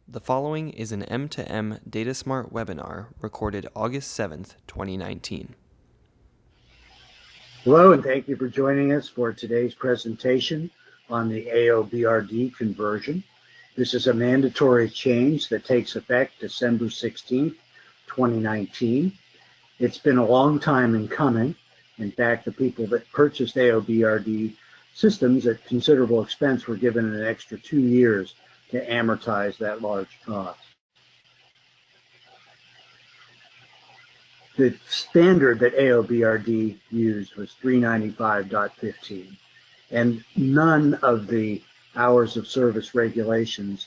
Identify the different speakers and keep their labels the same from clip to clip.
Speaker 1: The following is an M2M DataSmart webinar recorded August 7th, 2019.
Speaker 2: Hello, and thank you for joining us for today's presentation on the AOBRD conversion. This is a mandatory change that takes effect December 16th, 2019. It's been a long time in coming. In fact, the people that purchased AOBRD systems at considerable expense were given an extra 2 years to amortize that large cost. The standard that AOBRD used was 395.15, and none of the hours of service regulations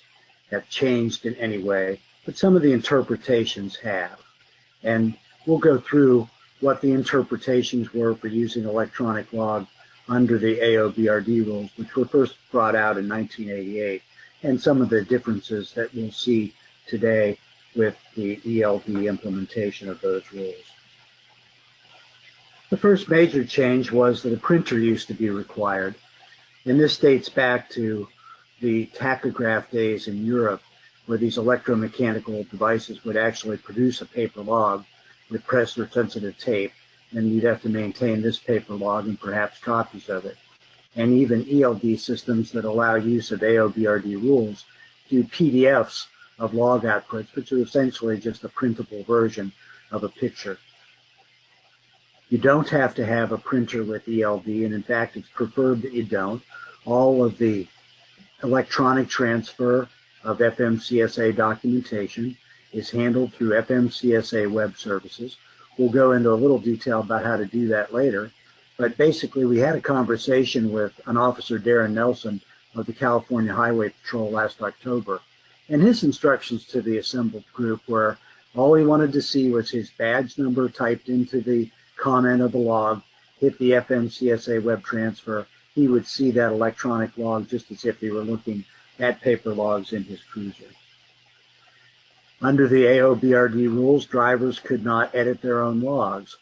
Speaker 2: have changed in any way, but some of the interpretations have. And we'll go through what the interpretations were for using electronic log under the AOBRD rules, which were first brought out in 1988, and some of the differences that we'll see today with the ELD implementation of those rules. The first major change was that a printer used to be required, and this dates back to the tachograph days in Europe, where these electromechanical devices would actually produce a paper log with pressure-sensitive tape, and you'd have to maintain this paper log and perhaps copies of it. And even ELD systems that allow use of AOBRD rules do PDFs of log outputs, which are essentially just a printable version of a picture. You don't have to have a printer with ELD, and in fact, it's preferred that you don't. All of the electronic transfer of FMCSA documentation is handled through FMCSA web services. We'll go into a little detail about how to do that later. But basically, we had a conversation with an officer, Darren Nelson, of the California Highway Patrol last October. And his instructions to the assembled group were all he wanted to see was his badge number typed into the comment of the log, hit the FMCSA web transfer. He would see that electronic log just as if he were looking at paper logs in his cruiser. Under the AOBRD rules, drivers could not edit their own logs.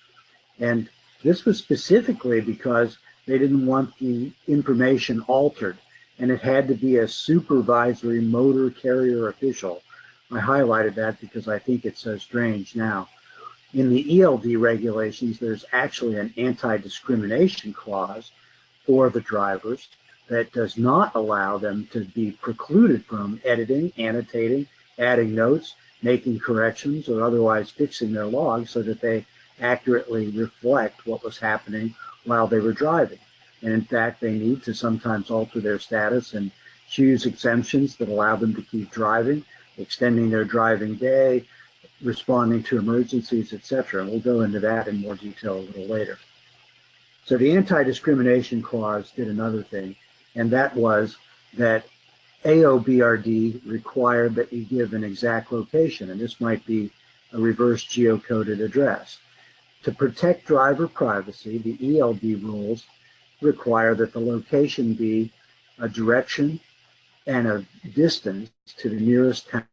Speaker 2: And this was specifically because they didn't want the information altered, and it had to be a supervisory motor carrier official. I highlighted that because I think it's so strange now. In the ELD regulations, there's actually an anti-discrimination clause for the drivers that does not allow them to be precluded from editing, annotating, adding notes, making corrections, or otherwise fixing their logs so that they accurately reflect what was happening while they were driving. And in fact, they need to sometimes alter their status and choose exemptions that allow them to keep driving, extending their driving day, responding to emergencies, etc. And we'll go into that in more detail a little later. So the anti-discrimination clause did another thing, and that was that AOBRD required that you give an exact location, and this might be a reverse geocoded address. To protect driver privacy, the ELD rules require that the location be a direction and a distance to the nearest town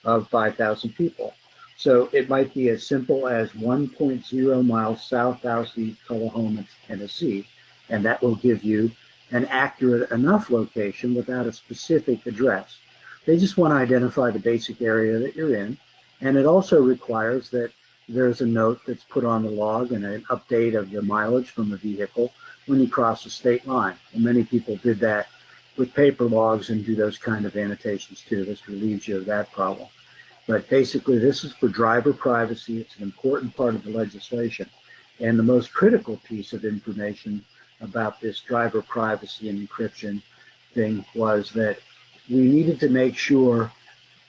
Speaker 2: of 5,000 people. So it might be as simple as 1.0 miles southeast Tullahoma, Tennessee, and that will give you an accurate enough location without a specific address. They just want to identify the basic area that you're in, and it also requires that there's a note that's put on the log and an update of the mileage from the vehicle when you cross the state line. And many people did that with paper logs and do those kind of annotations too. This relieves you of that problem. But basically, this is for driver privacy. It's an important part of the legislation. And the most critical piece of information about this driver privacy and encryption thing was that we needed to make sure,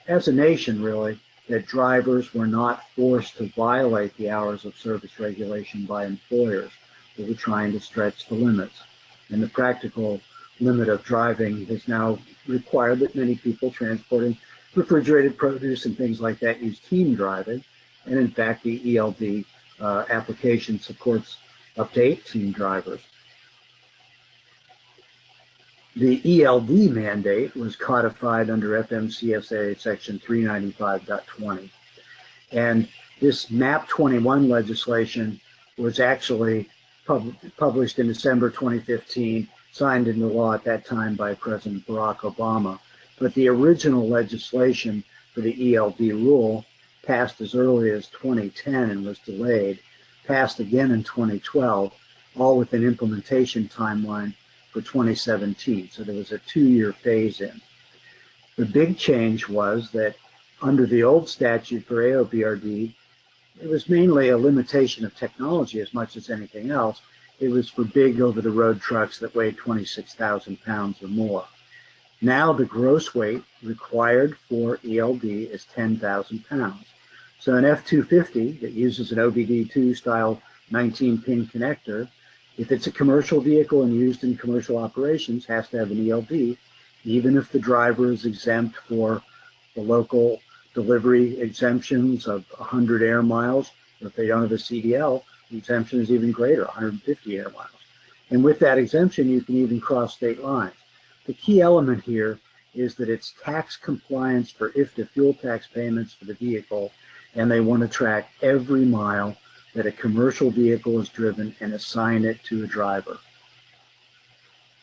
Speaker 2: as a nation really, that drivers were not forced to violate the hours of service regulation by employers who were trying to stretch the limits. And the practical limit of driving has now required that many people transporting refrigerated produce and things like that use team driving. And in fact, the ELD application supports up to 18 drivers. The ELD mandate was codified under FMCSA section 395.20. And this MAP 21 legislation was actually published in December 2015, signed into law at that time by President Barack Obama. but the original legislation for the ELD rule passed as early as 2010 and was delayed, passed again in 2012, all with an implementation timeline for 2017. So there was a 2-year phase in. The big change was that under the old statute for AOBRD, it was mainly a limitation of technology as much as anything else. It was for big over-the-road trucks that weighed 26,000 pounds or more. Now the gross weight required for ELD is 10,000 pounds. So an F-250 that uses an OBD2 style 19-pin connector, if it's a commercial vehicle and used in commercial operations, has to have an ELD, even if the driver is exempt for the local delivery exemptions of 100 air miles. Or if they don't have a CDL, the exemption is even greater, 150 air miles. And with that exemption, you can even cross state lines. The key element here is that it's tax compliance for IFTA fuel tax payments for the vehicle, and they want to track every mile that a commercial vehicle is driven and assign it to a driver.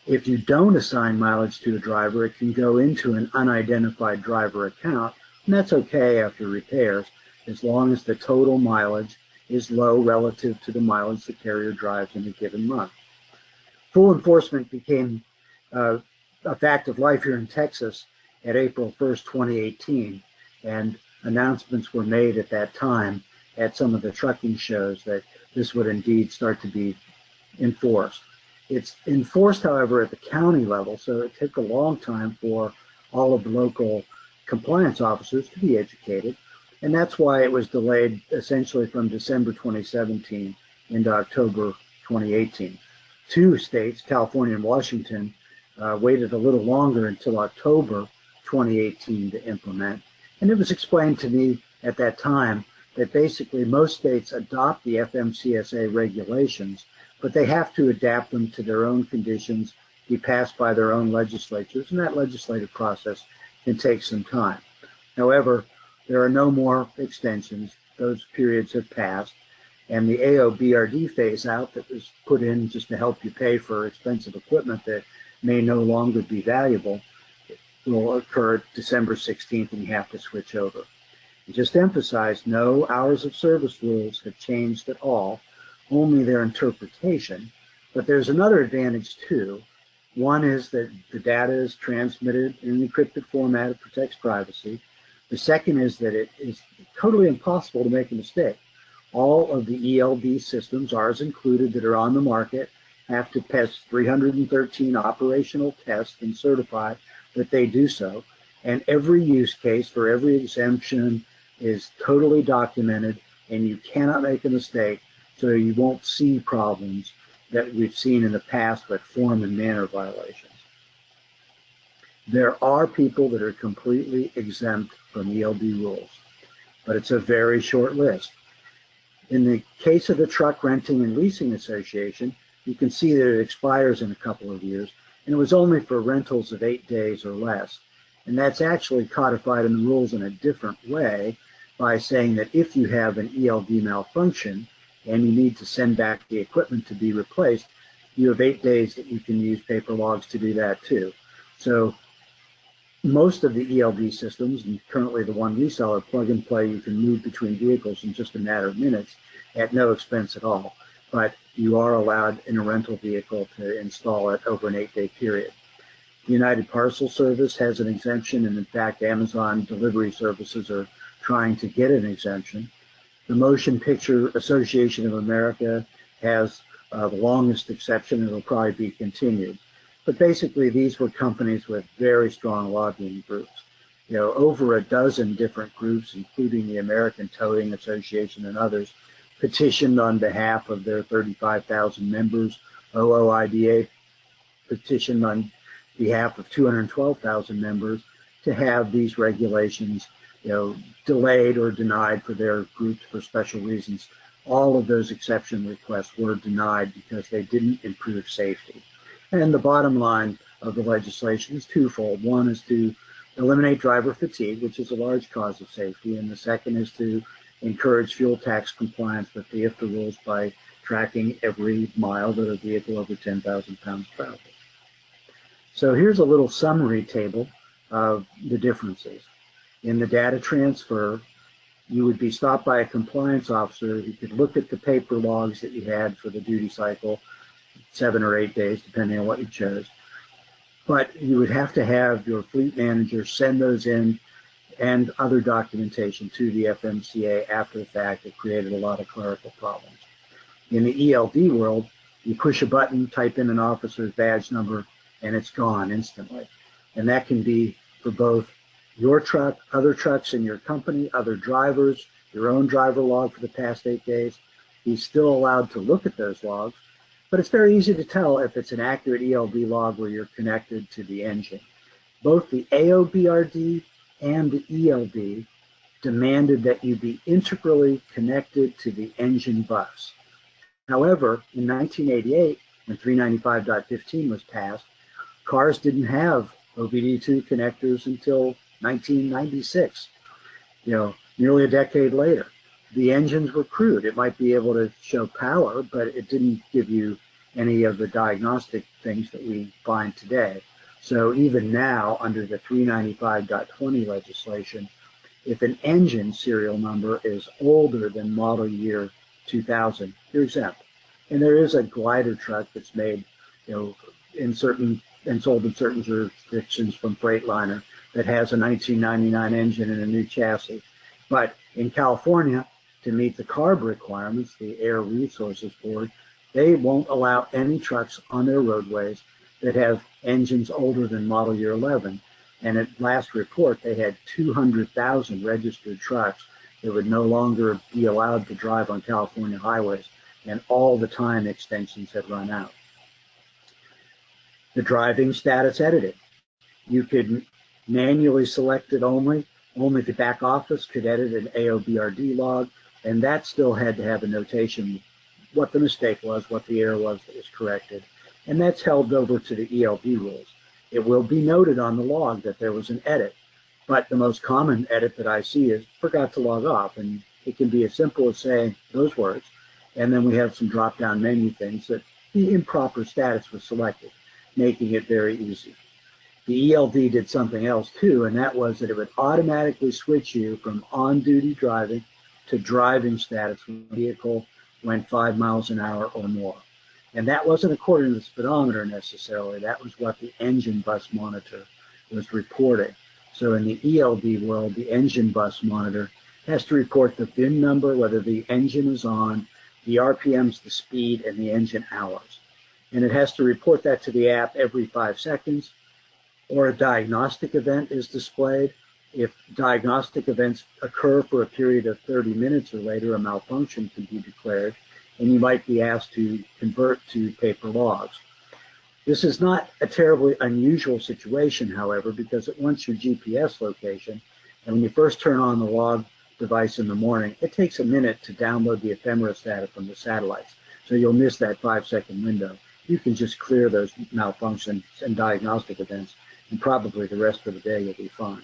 Speaker 2: If you don't assign mileage to a driver, it can go into an unidentified driver account, and that's okay after repairs, as long as the total mileage is low relative to the mileage the carrier drives in a given month. Full enforcement became a fact of life here in Texas at April 1st, 2018, and announcements were made at that time at some of the trucking shows that this would indeed start to be enforced. It's enforced, however, at the county level, so it took a long time for all of the local compliance officers to be educated, and that's why it was delayed essentially from December 2017 into October 2018. 2 states, California and Washington, waited a little longer until October 2018 to implement. And it was explained to me at that time that basically most states adopt the FMCSA regulations, but they have to adapt them to their own conditions, be passed by their own legislatures, and that legislative process can take some time. However, there are no more extensions. Those periods have passed. And the AOBRD phase out that was put in just to help you pay for expensive equipment that may no longer be valuable will occur December 16th, and you have to switch over. And just to emphasize, no hours of service rules have changed at all, only their interpretation. But there's another advantage too. One is that the data is transmitted in an encrypted format. It protects privacy. The second is that it is totally impossible to make a mistake. All of the ELD systems, ours included, that are on the market have to pass 313 operational tests and certify that they do so. And every use case for every exemption is totally documented, and you cannot make a mistake, so you won't see problems that we've seen in the past with form and manner violations. There are people that are completely exempt from ELD rules, but it's a very short list. In the case of the Truck Renting and Leasing Association, you can see that it expires in a couple of years, and it was only for rentals of 8 days or less. And that's actually codified in the rules in a different way by saying that if you have an ELD malfunction and you need to send back the equipment to be replaced, you have 8 days that you can use paper logs to do that too. So most of the ELD systems, and currently the one we sell, are plug and play. You can move between vehicles in just a matter of minutes at no expense at all. But you are allowed in a rental vehicle to install it over an 8-day period. The United Parcel Service has an exemption, and in fact, Amazon delivery services are trying to get an exemption. The Motion Picture Association of America has the longest exception, and it'll probably be continued. But basically, these were companies with very strong lobbying groups. You know, over a dozen different groups, including the American Towing Association and others, petitioned on behalf of their 35,000 members. OOIDA petitioned on behalf of 212,000 members to have these regulations, delayed or denied for their groups for special reasons. All of those exception requests were denied because they didn't improve safety. And the bottom line of the legislation is twofold. One is to eliminate driver fatigue, which is a large cause of safety, and the second is to encourage fuel tax compliance with the IFTA rules by tracking every mile that a vehicle over 10,000 pounds travels. So here's a little summary table of the differences. In the data transfer, you would be stopped by a compliance officer who could look at the paper logs that you had for the duty cycle, 7 or 8 days, depending on what you chose. But you would have to have your fleet manager send those in and other documentation to the FMCA after the fact. It created a lot of clerical problems. In the ELD world, you push a button, type in an officer's badge number, and it's gone instantly. And that can be for both your truck, other trucks in your company, other drivers, your own driver log for the past 8 days. He's still allowed to look at those logs, but it's very easy to tell if it's an accurate ELD log where you're connected to the engine. Both the AOBRD and the ELD demanded that you be integrally connected to the engine bus. However, in 1988, when 395.15 was passed, cars didn't have OBD2 connectors until 1996, nearly a decade later. The engines were crude. It might be able to show power, but it didn't give you any of the diagnostic things that we find today. So even now, under the 395.20 legislation, if an engine serial number is older than model year 2000, you're exempt. And there is a glider truck that's made, in certain and sold in certain jurisdictions from Freightliner that has a 1999 engine and a new chassis. But in California, to meet the CARB requirements, the Air Resources Board, they won't allow any trucks on their roadways that have engines older than model year 11. And at last report, they had 200,000 registered trucks that would no longer be allowed to drive on California highways, and all the time extensions had run out. The driving status editing. You could manually select it only the back office could edit an AOBRD log, and that still had to have a notation what the mistake was, what the error was that was corrected, and that's held over to the ELD rules. It will be noted on the log that there was an edit, but the most common edit that I see is forgot to log off, and it can be as simple as saying those words, and then we have some drop-down menu things that the improper status was selected, making it very easy. The ELD did something else too, and that was that it would automatically switch you from on-duty driving to driving status when the vehicle went 5 miles an hour or more. And that wasn't according to the speedometer necessarily. That was what the engine bus monitor was reporting. So in the ELD world, the engine bus monitor has to report the VIN number, whether the engine is on, the RPMs, the speed, and the engine hours. And it has to report that to the app every 5 seconds, or a diagnostic event is displayed. If diagnostic events occur for a period of 30 minutes or later, a malfunction can be declared, and you might be asked to convert to paper logs. This is not a terribly unusual situation, however, because it wants your GPS location, and when you first turn on the log device in the morning, it takes a minute to download the ephemeris data from the satellites, so you'll miss that 5-second window. You can just clear those malfunctions and diagnostic events, and probably the rest of the day you'll be fine.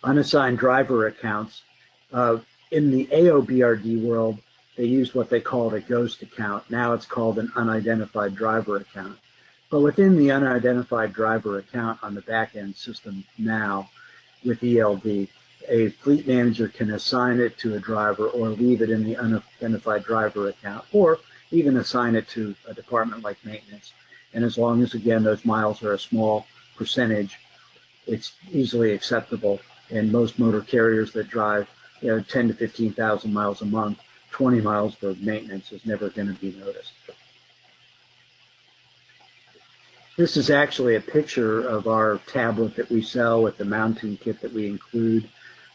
Speaker 2: Unassigned driver accounts. In the AOBRD world, they used what they called a ghost account. Now it's called an unidentified driver account. But within the unidentified driver account on the back-end system now, with ELD, a fleet manager can assign it to a driver or leave it in the unidentified driver account, or even assign it to a department like maintenance. And as long as, again, those miles are a small percentage, it's easily acceptable. And most motor carriers that drive 10 to 15,000 miles a month, 20 miles for maintenance is never going to be noticed. This is actually a picture of our tablet that we sell with the mounting kit that we include.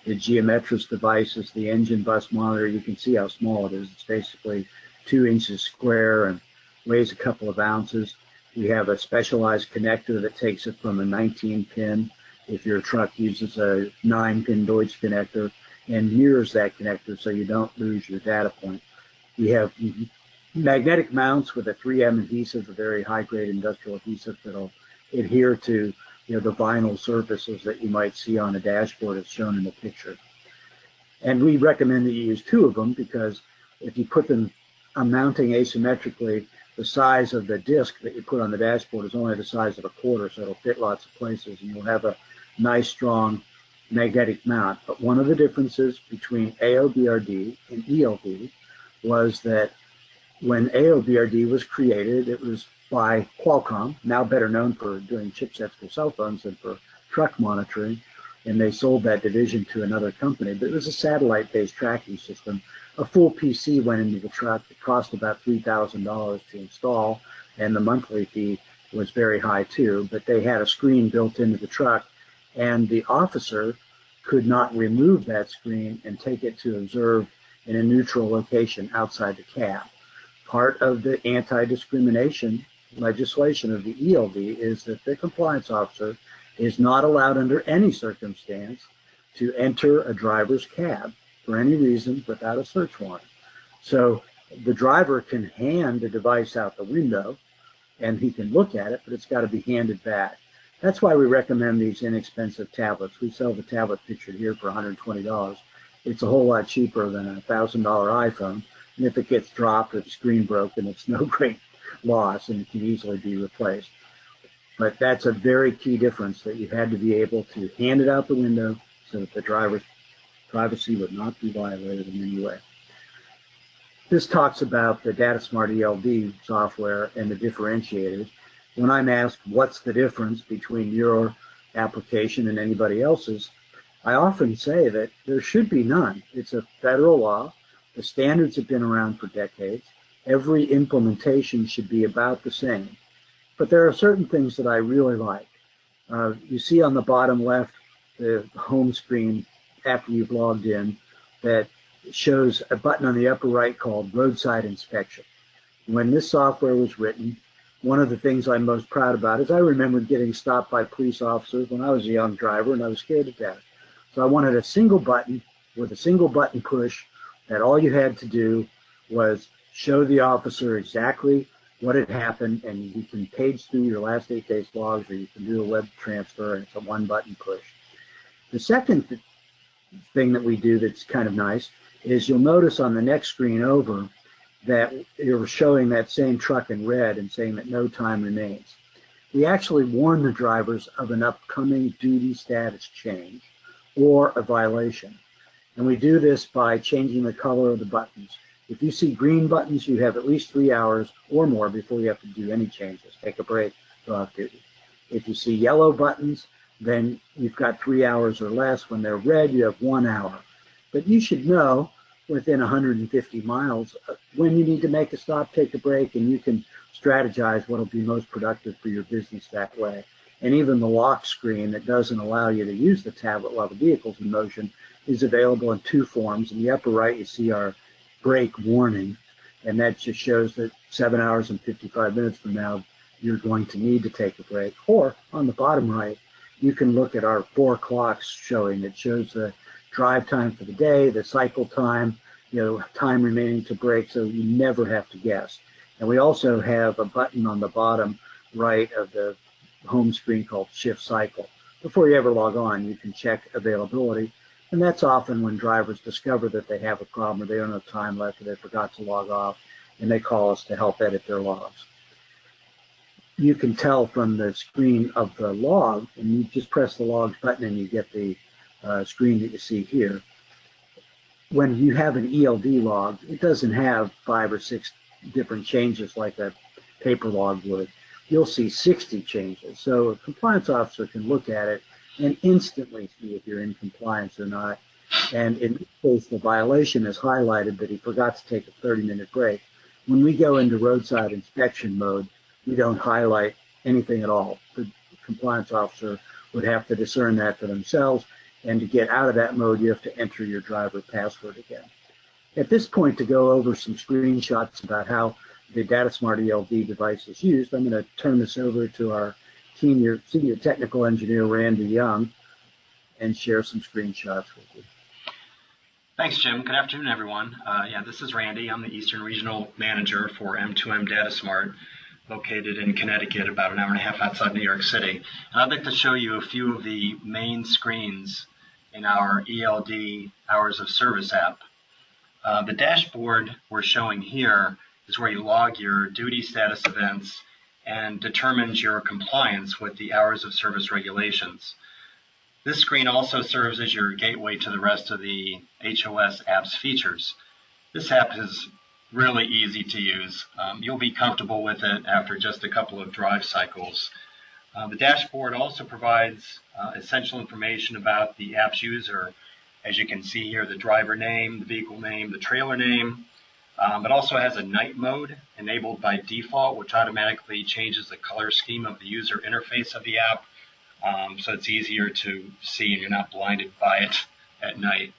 Speaker 2: The Geometris devices, the engine bus monitor. You can see how small it is. It's basically 2 inches square and weighs a couple of ounces. We have a specialized connector that takes it from a 19-pin, if your truck uses a 9-pin Deutsch connector, and mirrors that connector so you don't lose your data point. We have magnetic mounts with a 3M adhesive, a very high-grade industrial adhesive that'll adhere to the vinyl surfaces that you might see on a dashboard as shown in the picture. And we recommend that you use 2 of them, because if you put them mounting asymmetrically, the size of the disc that you put on the dashboard is only the size of a quarter, so it'll fit lots of places, and you'll have a nice, strong magnetic mount. But one of the differences between AOBRD and ELD was that when AOBRD was created, it was by Qualcomm, now better known for doing chipsets for cell phones than for truck monitoring, and they sold that division to another company. But it was a satellite-based tracking system. A full PC went into the truck. It cost about $3,000 to install, and the monthly fee was very high too. But they had a screen built into the truck, and the officer could not remove that screen and take it to observe in a neutral location outside the cab. Part of the anti-discrimination legislation of the ELD is that the compliance officer is not allowed under any circumstance to enter a driver's cab for any reason without a search warrant. So the driver can hand the device out the window and he can look at it, but it's got to be handed back. That's why we recommend these inexpensive tablets. We sell the tablet pictured here for $120. It's a whole lot cheaper than a $1,000 iPhone. And if it gets dropped or the screen broken, it's no great loss and it can easily be replaced. But that's a very key difference, that you had to be able to hand it out the window so that the driver's privacy would not be violated in any way. This talks about the DataSmart ELD software and the differentiators. When I'm asked what's the difference between your application and anybody else's, I often say that there should be none. It's a federal law. The standards have been around for decades. Every implementation should be about the same. But there are certain things that I really like. You see on the bottom left, the home screen after you've logged in, that shows a button on the upper right called roadside inspection. When this software was written, one of the things I'm most proud about is I remember getting stopped by police officers when I was a young driver and I was scared to death. So I wanted a single button with a single button push that all you had to do was show the officer exactly what had happened, and you can page through your last 8 days logs, or you can do a web transfer, and it's a one button push. The second thing that we do that's kind of nice is you'll notice on the next screen over that you're showing that same truck in red and saying that no time remains. We actually warn the drivers of an upcoming duty status change or a violation. And we do this by changing the color of the buttons. If you see green buttons, you have at least 3 hours or more before you have to do any changes. Take a break, go off duty. If you see yellow buttons, then you've got 3 hours or less. When they're red, you have 1 hour. But you should know within 150 miles when you need to make a stop, take a break, and you can strategize what will be most productive for your business that way. And even the lock screen that doesn't allow you to use the tablet while the vehicle's in motion is available in 2 forms. In the upper right, you see our break warning, and that just shows that 7 hours and 55 minutes from now, you're going to need to take a break. Or on the bottom right, you can look at our 4 clocks showing that shows the drive time for the day, the cycle time, time remaining to break, so you never have to guess. And we also have a button on the bottom right of the home screen called Shift Cycle. Before you ever log on, you can check availability. And that's often when drivers discover that they have a problem or they don't have time left or they forgot to log off, and they call us to help edit their logs. You can tell from the screen of the log, and you just press the logs button and you get the screen that you see here. When you have an ELD log, it doesn't have 5 or 6 different changes like a paper log would. You'll see 60 changes. So a compliance officer can look at it and instantly see if you're in compliance or not. And in this case, the violation is highlighted that he forgot to take a 30-minute break. When we go into roadside inspection mode, we don't highlight anything at all. The compliance officer would have to discern that for themselves, and to get out of that mode, you have to enter your driver password again. At this point, to go over some screenshots about how the DataSmart ELD device is used, I'm going to turn this over to our senior technical engineer, Randy Young, and share some screenshots with you.
Speaker 3: Thanks, Jim. Good afternoon, everyone. This is Randy. I'm the Eastern Regional Manager for M2M DataSmart, located in Connecticut, about an hour and a half outside New York City. And I'd like to show you a few of the main screens in our ELD Hours of Service app. The dashboard we're showing here is where you log your duty status events and determines your compliance with the Hours of Service regulations. This screen also serves as your gateway to the rest of the HOS app's features. This app is really easy to use. You'll be comfortable with it after just a couple of drive cycles. The dashboard also provides essential information about the app's user. As you can see here, the driver name, the vehicle name, the trailer name. It also has a night mode enabled by default, which automatically changes the color scheme of the user interface of the app, so it's easier to see and you're not blinded by it at night.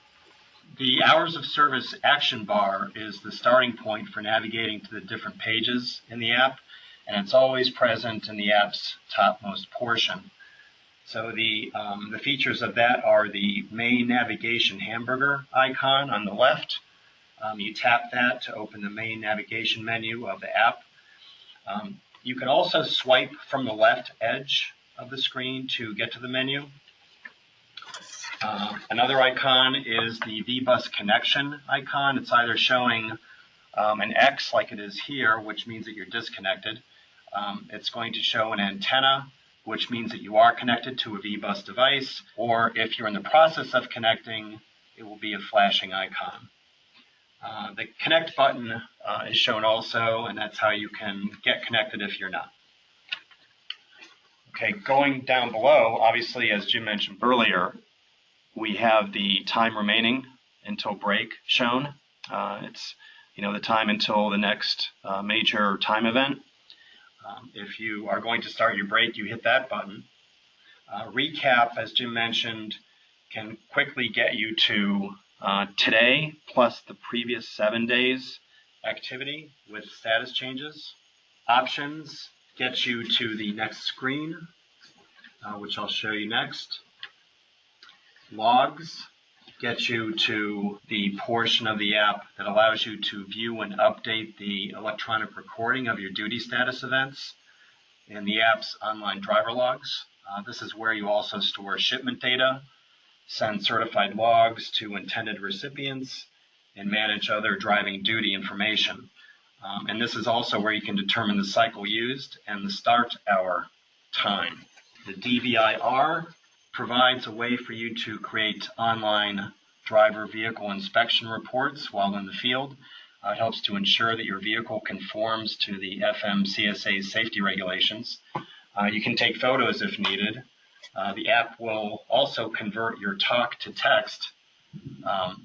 Speaker 3: The hours of service action bar is the starting point for navigating to the different pages in the app, and it's always present in the app's topmost portion. So the features of that are the main navigation hamburger icon on the left. You tap that to open the main navigation menu of the app. You can also swipe from the left edge of the screen to get to the menu. Another icon is the VBus connection icon. It's either showing an X like it is here, which means that you're disconnected. It's going to show an antenna, which means that you are connected to a VBus device, or if you're in the process of connecting, it will be a flashing icon. The connect button is shown also, and that's how you can get connected if you're not. Okay, going down below, obviously, as Jim mentioned earlier, we have the time remaining until break shown. It's the time until the next major time event. If you are going to start your break, you hit that button. Recap, as Jim mentioned, can quickly get you to today plus the previous 7 days activity with status changes. Options get you to the next screen, which I'll show you next. Logs get you to the portion of the app that allows you to view and update the electronic recording of your duty status events in the app's online driver logs. This is where you also store shipment data, send certified logs to intended recipients, and manage other driving duty information. And this is also where you can determine the cycle used and the start hour time. The DVIR provides a way for you to create online driver vehicle inspection reports while in the field. It helps to ensure that your vehicle conforms to the FMCSA safety regulations. You can take photos if needed. The app will also convert your talk to text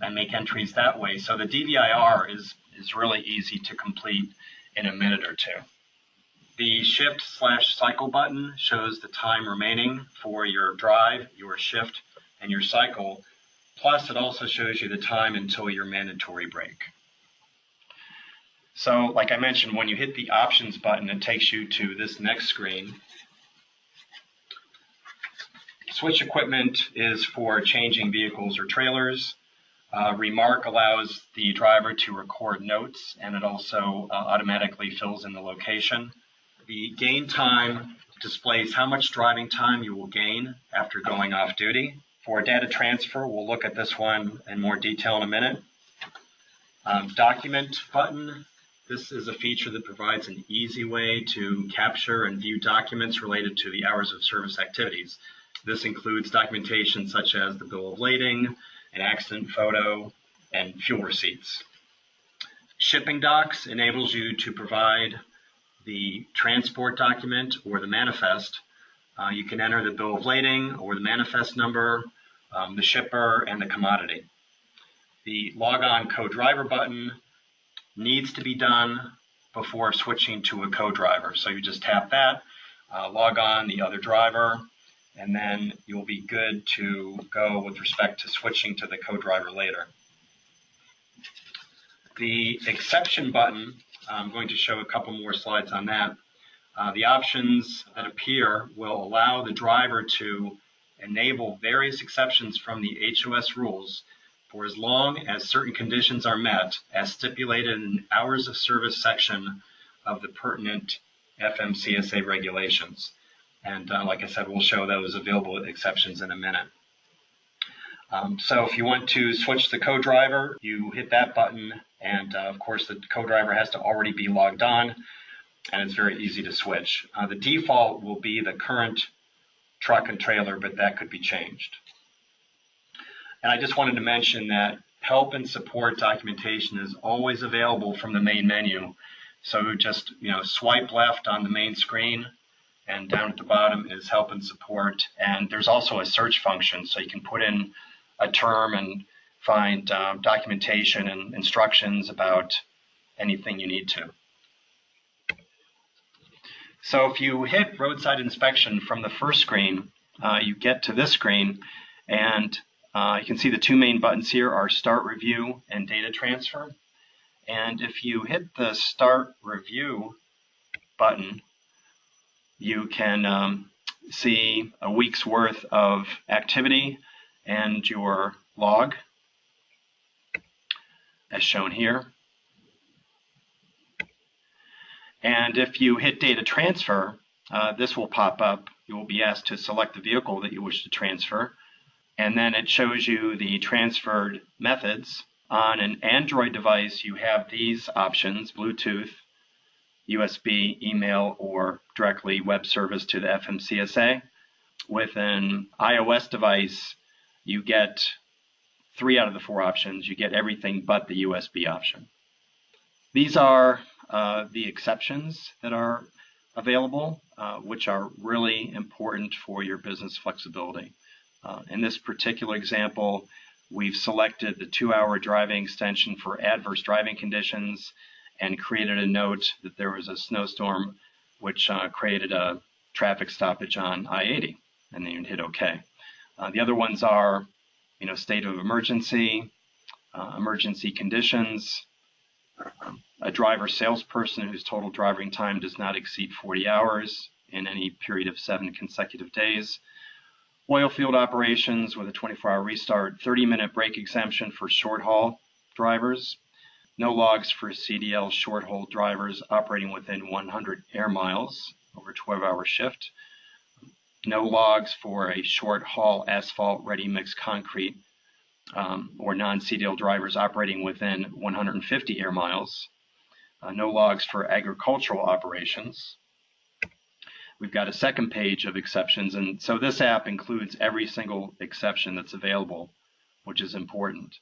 Speaker 3: and make entries that way. So the DVIR is really easy to complete in a minute or two. The shift/cycle button shows the time remaining for your drive, your shift, and your cycle. Plus, it also shows you the time until your mandatory break. So, like I mentioned, when you hit the options button, it takes you to this next screen. Switch equipment is for changing vehicles or trailers. Remark allows the driver to record notes, and it also automatically fills in the location. The gain time displays how much driving time you will gain after going off duty. For data transfer, we'll look at this one in more detail in a minute. Document button. This is a feature that provides an easy way to capture and view documents related to the hours of service activities. This includes documentation such as the bill of lading, an accident photo, and fuel receipts. Shipping docs enables you to provide the transport document or the manifest. You can enter the bill of lading or the manifest number, the shipper, and the commodity. The log on co-driver button needs to be done before switching to a co-driver. So you just tap that, log on the other driver, and then you'll be good to go with respect to switching to the co-driver later. The exception button, I'm going to show a couple more slides on that. The options that appear will allow the driver to enable various exceptions from the HOS rules for as long as certain conditions are met as stipulated in the hours of service section of the pertinent FMCSA regulations. And like I said, we'll show those available exceptions in a minute. So if you want to switch the co-driver, you hit that button, and of course the co-driver has to already be logged on, and it's very easy to switch. The default will be the current truck and trailer, but that could be changed. And I just wanted to mention that help and support documentation is always available from the main menu. So just swipe left on the main screen, and down at the bottom is help and support. And there's also a search function, so you can put in a term and find documentation and instructions about anything you need to. So if you hit roadside inspection from the first screen, you get to this screen, and you can see the two main buttons here are Start Review and Data Transfer. And if you hit the Start Review button, you can see a week's worth of activity and your log, as shown here. And if you hit Data Transfer, this will pop up. You will be asked to select the vehicle that you wish to transfer. And then it shows you the transferred methods. On an Android device, you have these options: Bluetooth, USB, email, or directly web service to the FMCSA. With an iOS device, you get 3 out of the 4 options. You get everything but the USB option. These are the exceptions that are available, which are really important for your business flexibility. In this particular example, we've selected the 2-hour driving extension for adverse driving conditions and created a note that there was a snowstorm which created a traffic stoppage on I-80, and then you hit OK. The other ones are, state of emergency, emergency conditions, a driver salesperson whose total driving time does not exceed 40 hours in any period of 7 consecutive days, oil field operations with a 24-hour restart, 30-minute break exemption for short-haul drivers, no logs for CDL short-haul drivers operating within 100 air miles over a 12-hour shift, no logs for a short-haul asphalt ready-mix concrete or non-CDL drivers operating within 150 air miles, no logs for agricultural operations. We've got a second page of exceptions, and so this app includes every single exception that's available, which is important.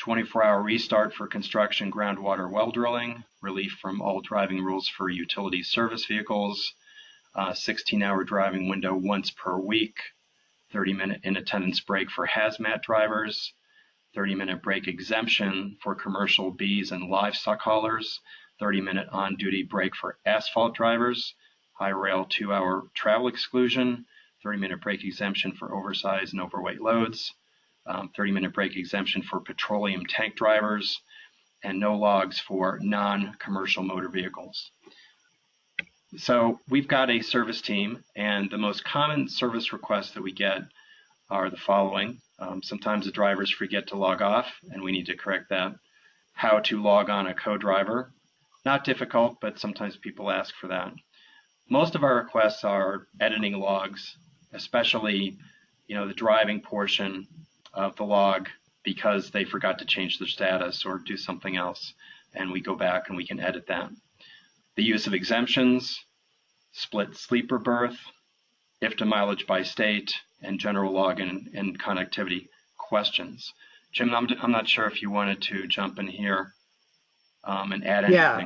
Speaker 3: 24-hour restart for construction, groundwater well drilling, relief from all driving rules for utility service vehicles, 16-hour driving window once per week, 30-minute in attendance break for hazmat drivers, 30-minute break exemption for commercial bees and livestock haulers, 30-minute on-duty break for asphalt drivers, high rail 2-hour travel exclusion, 30-minute break exemption for oversized and overweight loads, 30-minute break exemption for petroleum tank drivers, and no logs for non-commercial motor vehicles. So we've got a service team, and the most common service requests that we get are the following. Sometimes the drivers forget to log off, and we need to correct that. How to log on a co-driver. Not difficult, but sometimes people ask for that. Most of our requests are editing logs, especially the driving portion of the log, because they forgot to change their status or do something else, and we go back and we can edit that. The use of exemptions, split sleeper berth, IFTA mileage by state, and general log and connectivity questions. Jim, I'm not sure if you wanted to jump in here and add anything.
Speaker 2: Yeah,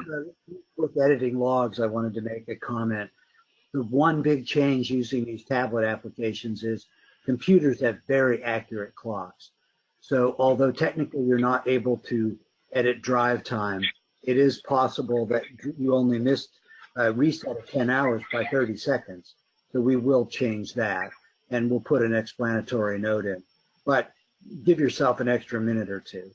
Speaker 2: with editing logs, I wanted to make a comment. The one big change using these tablet applications is computers have very accurate clocks. So although technically you're not able to edit drive time, it is possible that you only missed a reset of 10 hours by 30 seconds. So we will change that, and we'll put an explanatory note in. But give yourself an extra minute or two.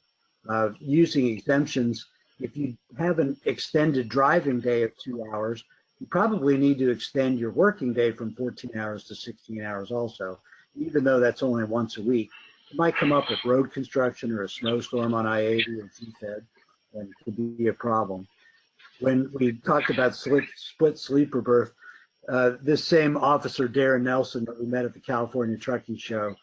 Speaker 2: Using exemptions, if you have an extended driving day of 2 hours, you probably need to extend your working day from 14 hours to 16 hours also, even though that's only once a week. You might come up with road construction or a snowstorm on I-80, as you said, and it could be a problem. When we talked about split sleeper berth, this same officer, Darren Nelson, that we met at the California Trucking Show,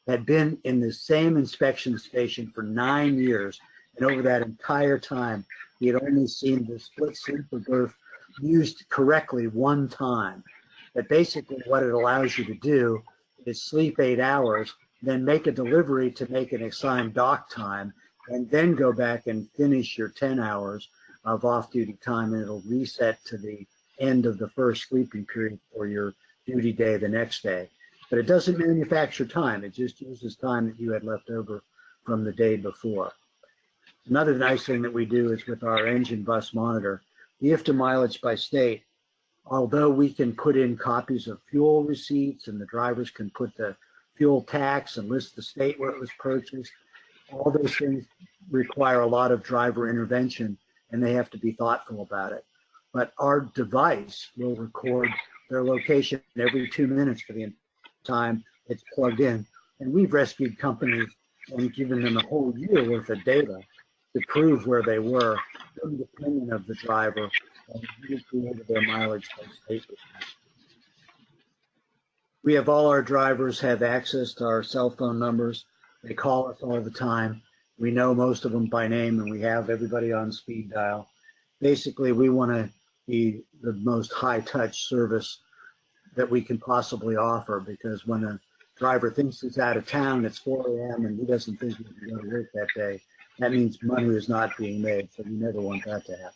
Speaker 2: had been in the same inspection station for 9 years, and over that entire time, he had only seen the split sleeper berth used correctly one time. But basically what it allows you to do is sleep 8 hours then make a delivery to make an assigned dock time, and then go back and finish your 10 hours of off-duty time, and it'll reset to the end of the first sleeping period for your duty day the next day. But it doesn't manufacture time. It just uses time that you had left over from the day before. Another nice thing that we do is with our engine bus monitor, the IFTA mileage by state, although we can put in copies of fuel receipts and the drivers can put the fuel tax and list the state where it was purchased, all those things require a lot of driver intervention, and they have to be thoughtful about it. But our device will record their location every 2 minutes for the time it's plugged in. And we've rescued companies and given them a whole year worth of data to prove where they were, independent of the driver, and really created their mileage by state. We have all our drivers have access to our cell phone numbers. They call us all the time. We know most of them by name, and we have everybody on speed dial. Basically, we want to be the most high-touch service that we can possibly offer, because when a driver thinks he's out of town, it's 4 a.m., and he doesn't think he can go to work that day, that means money is not being made, so we never want that to happen.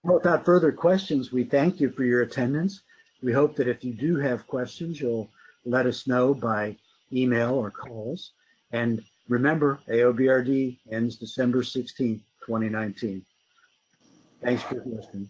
Speaker 2: Well, without further questions, we thank you for your attendance. We hope that if you do have questions, you'll let us know by email or call us. And remember, AOBRD ends December 16th, 2019. Thanks for listening.